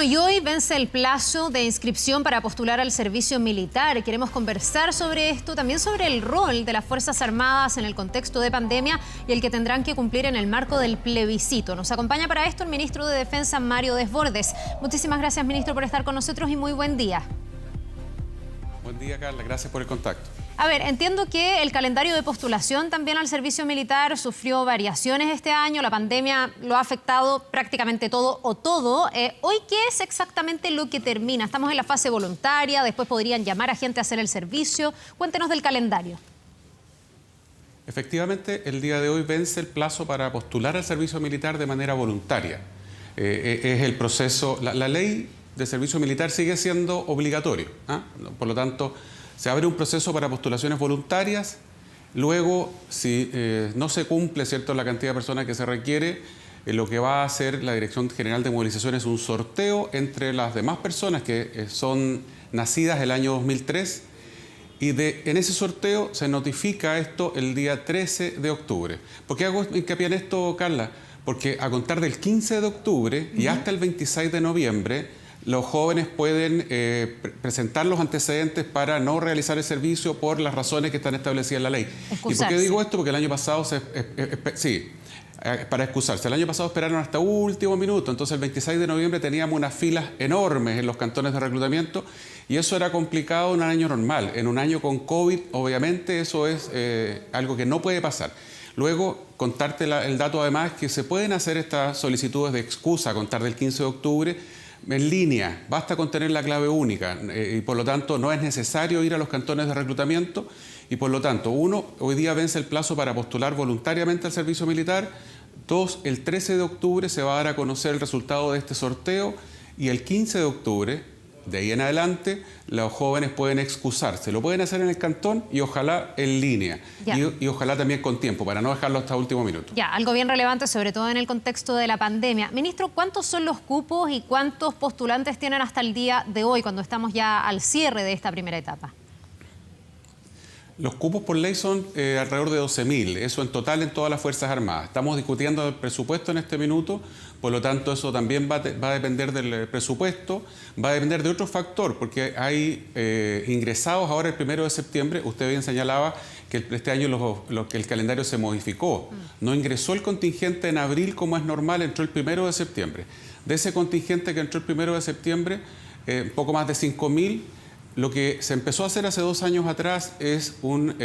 Bueno, y hoy vence el plazo de inscripción para postular al servicio militar. Queremos conversar sobre esto, también sobre el rol de las Fuerzas Armadas en el contexto de pandemia y el que tendrán que cumplir en el marco del plebiscito. Nos acompaña para esto el ministro de Defensa, Mario Desbordes. Muchísimas gracias, ministro, por estar con nosotros y muy buen día. Buen día, Carla. Gracias por el contacto. A ver, entiendo que el calendario de postulación también al servicio militar sufrió variaciones este año. La pandemia lo ha afectado prácticamente todo o todo. ¿Hoy qué es exactamente lo que termina? Estamos en la fase voluntaria, después podrían llamar a gente a hacer el servicio. Cuéntenos del calendario. Efectivamente, el día de hoy vence el plazo para postular al servicio militar de manera voluntaria. Es el proceso, la ley de servicio militar sigue siendo obligatorio, por lo tanto, se abre un proceso para postulaciones voluntarias. Luego, si no se cumple, ¿cierto?, la cantidad de personas que se requiere, lo que va a hacer la Dirección General de Movilización es un sorteo entre las demás personas que son nacidas el año 2003 y en ese sorteo se notifica esto el día 13 de octubre. ¿Por qué hago hincapié en esto, Carla? Porque a contar del 15 de octubre y hasta el 26 de noviembre, los jóvenes pueden presentar los antecedentes para no realizar el servicio por las razones que están establecidas en la ley. ¿Y por qué digo esto? Porque el año pasado, para excusarse, el año pasado esperaron hasta último minuto, entonces el 26 de noviembre teníamos unas filas enormes en los cantones de reclutamiento y eso era complicado en un año normal. En un año con COVID, obviamente, eso es algo que no puede pasar. Luego, contarte el dato además que se pueden hacer estas solicitudes de excusa a contar del 15 de octubre en línea, basta con tener la clave única y por lo tanto no es necesario ir a los cantones de reclutamiento y por lo tanto, uno, hoy día vence el plazo para postular voluntariamente al servicio militar. Dos, el 13 de octubre se va a dar a conocer el resultado de este sorteo y el 15 de octubre, de ahí en adelante, los jóvenes pueden excusarse. Lo pueden hacer en el cantón y ojalá en línea. Y ojalá también con tiempo, para no dejarlo hasta último minuto. Ya, algo bien relevante, sobre todo en el contexto de la pandemia. Ministro, ¿cuántos son los cupos y cuántos postulantes tienen hasta el día de hoy, cuando estamos ya al cierre de esta primera etapa? Los cupos por ley son alrededor de 12.000, eso en total en todas las Fuerzas Armadas. Estamos discutiendo el presupuesto en este minuto, por lo tanto eso también va a depender del presupuesto, va a depender de otro factor, porque hay ingresados ahora el 1 de septiembre, usted bien señalaba que este año que el calendario se modificó. No ingresó el contingente en abril como es normal, entró el 1 de septiembre. De ese contingente que entró el 1 de septiembre, poco más de 5.000, lo que se empezó a hacer hace 2 años atrás es un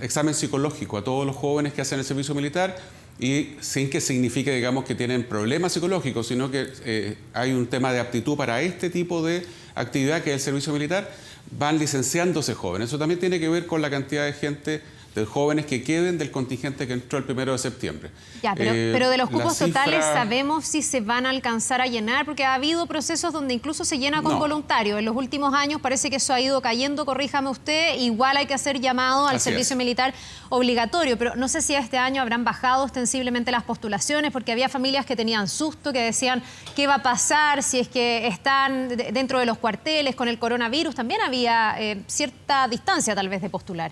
examen psicológico a todos los jóvenes que hacen el servicio militar y sin que signifique, digamos, que tienen problemas psicológicos, sino que hay un tema de aptitud para este tipo de actividad que es el servicio militar. Van licenciándose jóvenes. Eso también tiene que ver con la cantidad de gente, de jóvenes que queden del contingente que entró el 1 de septiembre. Ya, pero de los cupos totales, ¿sabemos si se van a alcanzar a llenar? Porque ha habido procesos donde incluso se llena con voluntarios. En los últimos años parece que eso ha ido cayendo, corríjame usted. Igual hay que hacer llamado al servicio militar obligatorio, pero no sé si este año habrán bajado ostensiblemente las postulaciones, porque había familias que tenían susto, que decían qué va a pasar si es que están dentro de los cuarteles con el coronavirus. También había cierta distancia tal vez de postular.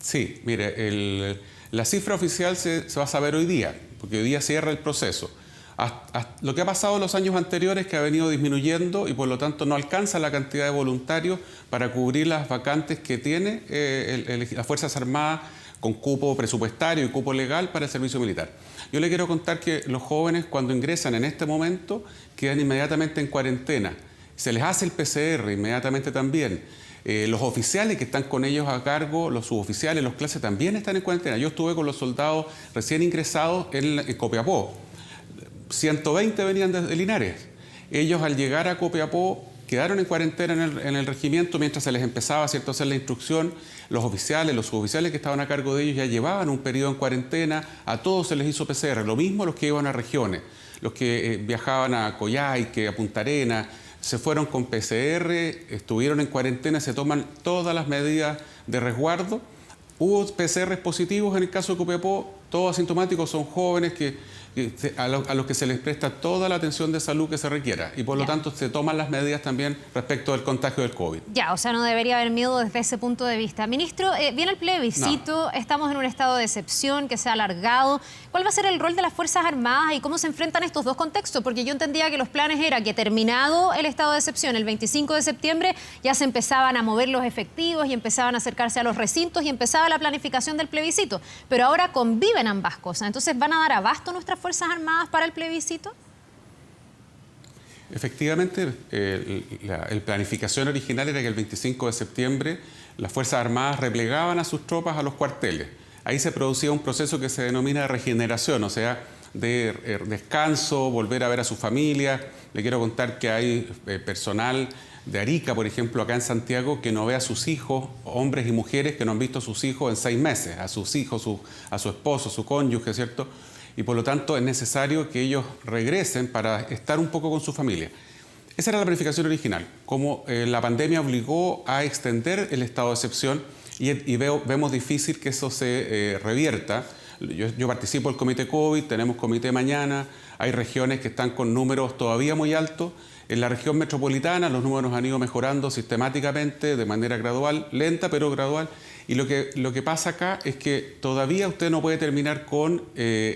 Sí, mire, la cifra oficial se va a saber hoy día, porque hoy día cierra el proceso. Lo que ha pasado en los años anteriores es que ha venido disminuyendo y por lo tanto no alcanza la cantidad de voluntarios para cubrir las vacantes que tiene las Fuerzas Armadas con cupo presupuestario y cupo legal para el servicio militar. Yo le quiero contar que los jóvenes cuando ingresan en este momento quedan inmediatamente en cuarentena. Se les hace el PCR inmediatamente también. Los oficiales que están con ellos a cargo, los suboficiales, los clases también están en cuarentena. Yo estuve con los soldados recién ingresados en Copiapó. 120 venían desde Linares. Ellos al llegar a Copiapó quedaron en cuarentena en el regimiento mientras se les empezaba, ¿cierto?, a hacer la instrucción. Los oficiales, los suboficiales que estaban a cargo de ellos ya llevaban un periodo en cuarentena. A todos se les hizo PCR. Lo mismo los que iban a regiones, los que viajaban a Coyhaique, a Punta Arenas. Se fueron con PCR, estuvieron en cuarentena, se toman todas las medidas de resguardo. Hubo PCR positivos en el caso de Copiapó, todos asintomáticos, son jóvenes que a los que se les presta toda la atención de salud que se requiera y por lo tanto se toman las medidas también respecto del contagio del COVID. Ya, o sea, no debería haber miedo desde ese punto de vista. Ministro, viene el plebiscito, estamos en un estado de excepción que se ha alargado. ¿Cuál va a ser el rol de las Fuerzas Armadas y cómo se enfrentan estos dos contextos? Porque yo entendía que los planes era que terminado el estado de excepción, el 25 de septiembre, ya se empezaban a mover los efectivos y empezaban a acercarse a los recintos y empezaba la planificación del plebiscito. Pero ahora conviven ambas cosas. Entonces, ¿van a dar abasto nuestras Fuerzas Armadas para el plebiscito? Efectivamente, la planificación original era que el 25 de septiembre las Fuerzas Armadas replegaban a sus tropas a los cuarteles. Ahí se producía un proceso que se denomina regeneración, o sea, de descanso, volver a ver a su familia. Le quiero contar que hay personal de Arica, por ejemplo, acá en Santiago, que no ve a sus hijos, hombres y mujeres que no han visto a sus hijos en 6 meses, a sus hijos, a su esposo, a su cónyuge, ¿cierto? Y por lo tanto es necesario que ellos regresen para estar un poco con su familia. Esa era la planificación original. Como la pandemia obligó a extender el estado de excepción y vemos difícil que eso se revierta. Yo participo del comité COVID, tenemos comité mañana, hay regiones que están con números todavía muy altos. En la región metropolitana los números han ido mejorando sistemáticamente, de manera gradual, lenta pero gradual. Y lo que pasa acá es que todavía usted no puede terminar con,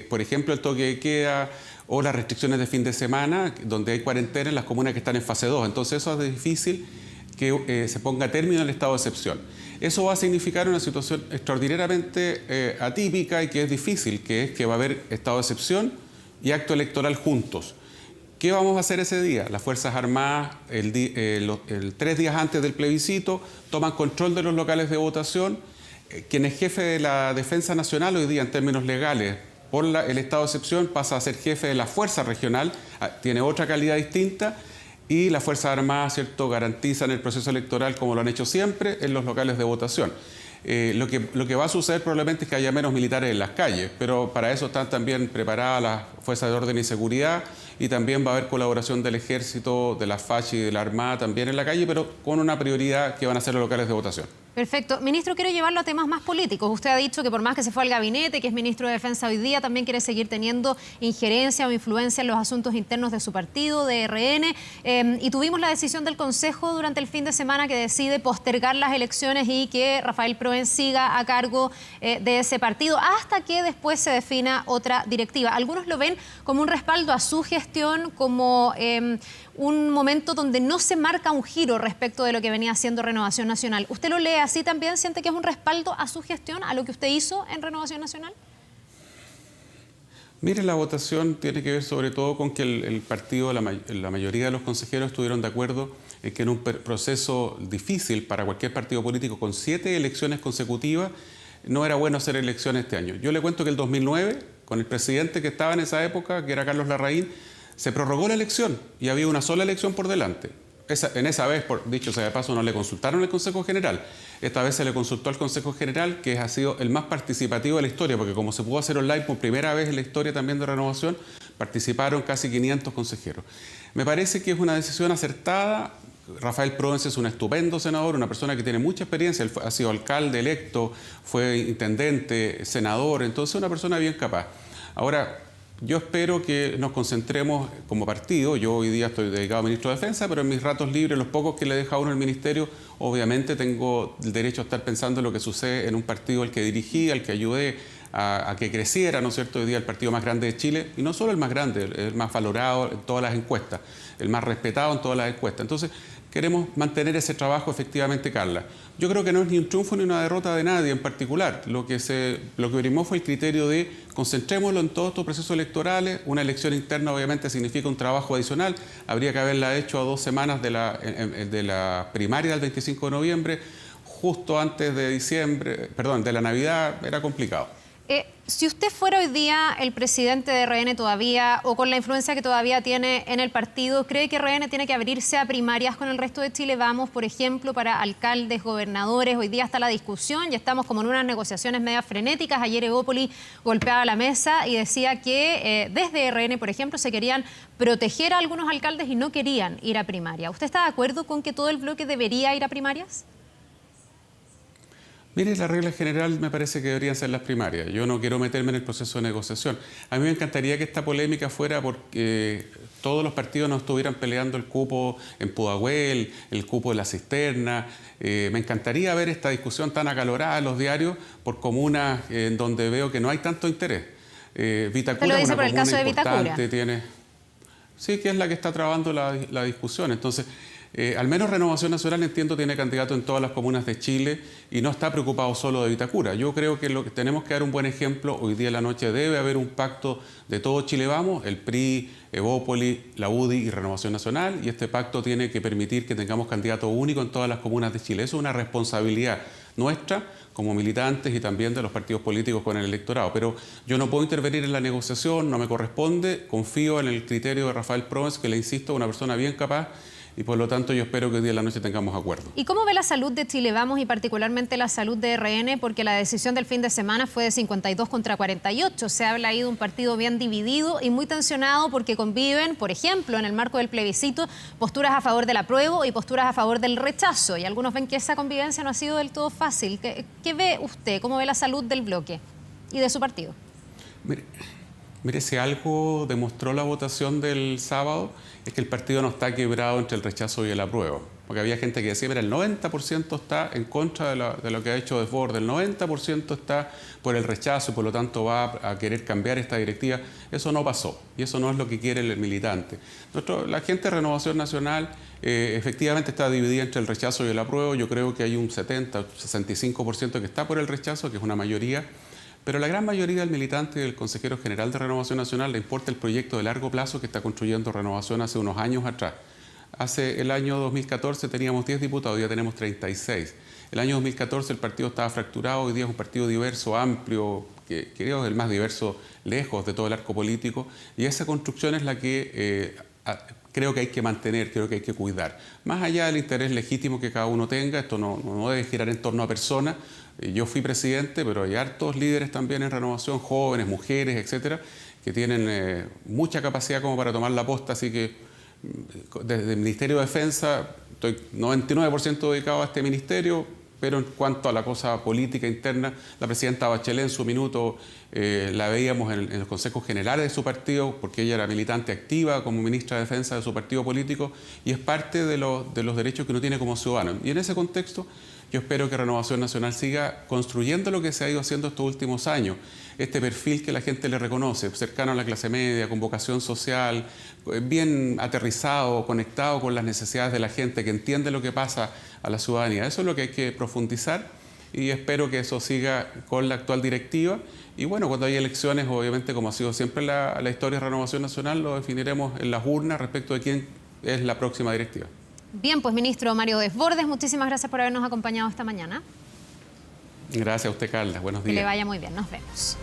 por ejemplo, el toque de queda o las restricciones de fin de semana, donde hay cuarentena en las comunas que están en fase 2. Entonces eso es difícil que se ponga término al estado de excepción. Eso va a significar una situación extraordinariamente atípica y que es difícil, que es que va a haber estado de excepción y acto electoral juntos. ¿Qué vamos a hacer ese día? Las Fuerzas Armadas, 3 días antes del plebiscito, toman control de los locales de votación. Quien es jefe de la Defensa Nacional hoy día, en términos legales, por el estado de excepción, pasa a ser jefe de la Fuerza Regional, tiene otra calidad distinta, y las Fuerzas Armadas, ¿cierto?, garantizan el proceso electoral como lo han hecho siempre en los locales de votación. Lo que va a suceder probablemente es que haya menos militares en las calles, pero para eso están también preparadas las fuerzas de orden y seguridad y también va a haber colaboración del Ejército, de la FACHI y de la Armada también en la calle, pero con una prioridad que van a ser los locales de votación. Perfecto. Ministro, quiero llevarlo a temas más políticos. Usted ha dicho que por más que se fue al gabinete, que es ministro de Defensa hoy día, también quiere seguir teniendo injerencia o influencia en los asuntos internos de su partido, de RN. Y tuvimos la decisión del Consejo durante el fin de semana que decide postergar las elecciones y que Rafael Proen siga a cargo de ese partido hasta que después se defina otra directiva. Algunos lo ven como un respaldo a su gestión, como un momento donde no se marca un giro respecto de lo que venía haciendo Renovación Nacional. ¿Usted lo lee así también? ¿Siente que es un respaldo a su gestión, a lo que usted hizo en Renovación Nacional? Mire, la votación tiene que ver sobre todo con que el partido, la mayoría de los consejeros estuvieron de acuerdo en que en un proceso difícil para cualquier partido político con 7 elecciones consecutivas, no era bueno hacer elecciones este año. Yo le cuento que el 2009, con el presidente que estaba en esa época, que era Carlos Larraín, se prorrogó la elección y había una sola elección por delante. En esa vez, por dicho sea de paso, no le consultaron al Consejo General. Esta vez se le consultó al Consejo General, que ha sido el más participativo de la historia, porque como se pudo hacer online por primera vez en la historia también de Renovación, participaron casi 500 consejeros. Me parece que es una decisión acertada. Rafael Proen es un estupendo senador, una persona que tiene mucha experiencia. Él ha sido alcalde electo, fue intendente, senador, entonces una persona bien capaz. Ahora, yo espero que nos concentremos como partido. Yo hoy día estoy dedicado a ministro de Defensa, pero en mis ratos libres, los pocos que le deja a uno el ministerio, obviamente tengo el derecho a estar pensando en lo que sucede en un partido al que dirigí, al que ayudé a que creciera, ¿no es cierto?, hoy día el partido más grande de Chile, y no solo el más grande, el más valorado en todas las encuestas, el más respetado en todas las encuestas. Entonces, queremos mantener ese trabajo efectivamente, Carla. Yo creo que no es ni un triunfo ni una derrota de nadie en particular. Lo que primó fue el criterio de concentrémoslo en todos estos procesos electorales. Una elección interna obviamente significa un trabajo adicional. Habría que haberla hecho a 2 semanas de la primaria del 25 de noviembre, justo antes de de la Navidad. Era complicado. Si usted fuera hoy día el presidente de RN todavía, o con la influencia que todavía tiene en el partido, ¿cree que RN tiene que abrirse a primarias con el resto de Chile Vamos, por ejemplo, para alcaldes, gobernadores? Hoy día está la discusión y estamos como en unas negociaciones medio frenéticas. Ayer Egópoli golpeaba la mesa y decía que desde RN, por ejemplo, se querían proteger a algunos alcaldes y no querían ir a primaria. ¿Usted está de acuerdo con que todo el bloque debería ir a primarias? Mire, la regla general me parece que deberían ser las primarias. Yo no quiero meterme en el proceso de negociación. A mí me encantaría que esta polémica fuera porque todos los partidos no estuvieran peleando el cupo en Pudahuel, el cupo de la cisterna. Me encantaría ver esta discusión tan acalorada en los diarios por comunas en donde veo que no hay tanto interés. Vitacura lo dice por el caso de Vitacura. Sí, que es la que está trabando la discusión. Entonces, al menos Renovación Nacional, entiendo, tiene candidato en todas las comunas de Chile y no está preocupado solo de Vitacura. Yo creo que tenemos que dar un buen ejemplo. Hoy día en la noche debe haber un pacto de todo Chile Vamos, el PRI, Evópolis, la UDI y Renovación Nacional, y este pacto tiene que permitir que tengamos candidato único en todas las comunas de Chile. Eso es una responsabilidad nuestra como militantes y también de los partidos políticos con el electorado. Pero yo no puedo intervenir en la negociación, no me corresponde. Confío en el criterio de Rafael Provence, que le insisto, es una persona bien capaz, y por lo tanto yo espero que hoy día en la noche tengamos acuerdo. ¿Y cómo ve la salud de Chile Vamos y particularmente la salud de RN? Porque la decisión del fin de semana fue de 52 contra 48. Se habla ahí de un partido bien dividido y muy tensionado porque conviven, por ejemplo, en el marco del plebiscito, posturas a favor del apruebo y posturas a favor del rechazo. Y algunos ven que esa convivencia no ha sido del todo fácil. ¿Qué ve usted? ¿Cómo ve la salud del bloque y de su partido? Mire, si algo demostró la votación del sábado es que el partido no está quebrado entre el rechazo y el apruebo. Porque había gente que decía, mira, el 90% está en contra de lo que ha hecho Desbordes, el 90% está por el rechazo y por lo tanto va a querer cambiar esta directiva. Eso no pasó y eso no es lo que quiere el militante. La gente de Renovación Nacional efectivamente está dividida entre el rechazo y el apruebo. Yo creo que hay un 65% que está por el rechazo, que es una mayoría. Pero la gran mayoría del militante y del consejero general de Renovación Nacional le importa el proyecto de largo plazo que está construyendo Renovación hace unos años atrás. Hace el año 2014 teníamos 10 diputados, hoy ya tenemos 36. El año 2014 el partido estaba fracturado, hoy día es un partido diverso, amplio, que creo es el más diverso lejos de todo el arco político. Y esa construcción es la que creo que hay que mantener, creo que hay que cuidar. Más allá del interés legítimo que cada uno tenga, esto no debe girar en torno a personas. Yo fui presidente, pero hay hartos líderes también en Renovación, jóvenes, mujeres, etcétera, que tienen mucha capacidad como para tomar la posta, así que desde el Ministerio de Defensa estoy 99% dedicado a este ministerio, pero en cuanto a la cosa política interna, la presidenta Bachelet en su minuto la veíamos en los consejos generales de su partido, porque ella era militante activa como ministra de Defensa de su partido político y es parte de los derechos que uno tiene como ciudadano. Y en ese contexto yo espero que Renovación Nacional siga construyendo lo que se ha ido haciendo estos últimos años, este perfil que la gente le reconoce, cercano a la clase media, con vocación social, bien aterrizado, conectado con las necesidades de la gente, que entiende lo que pasa a la ciudadanía. Eso es lo que hay que profundizar y espero que eso siga con la actual directiva. Y bueno, cuando hay elecciones, obviamente, como ha sido siempre la historia de Renovación Nacional, lo definiremos en las urnas respecto de quién es la próxima directiva. Bien, pues ministro Mario Desbordes, muchísimas gracias por habernos acompañado esta mañana. Gracias a usted, Carla. Buenos días. Que le vaya muy bien. Nos vemos.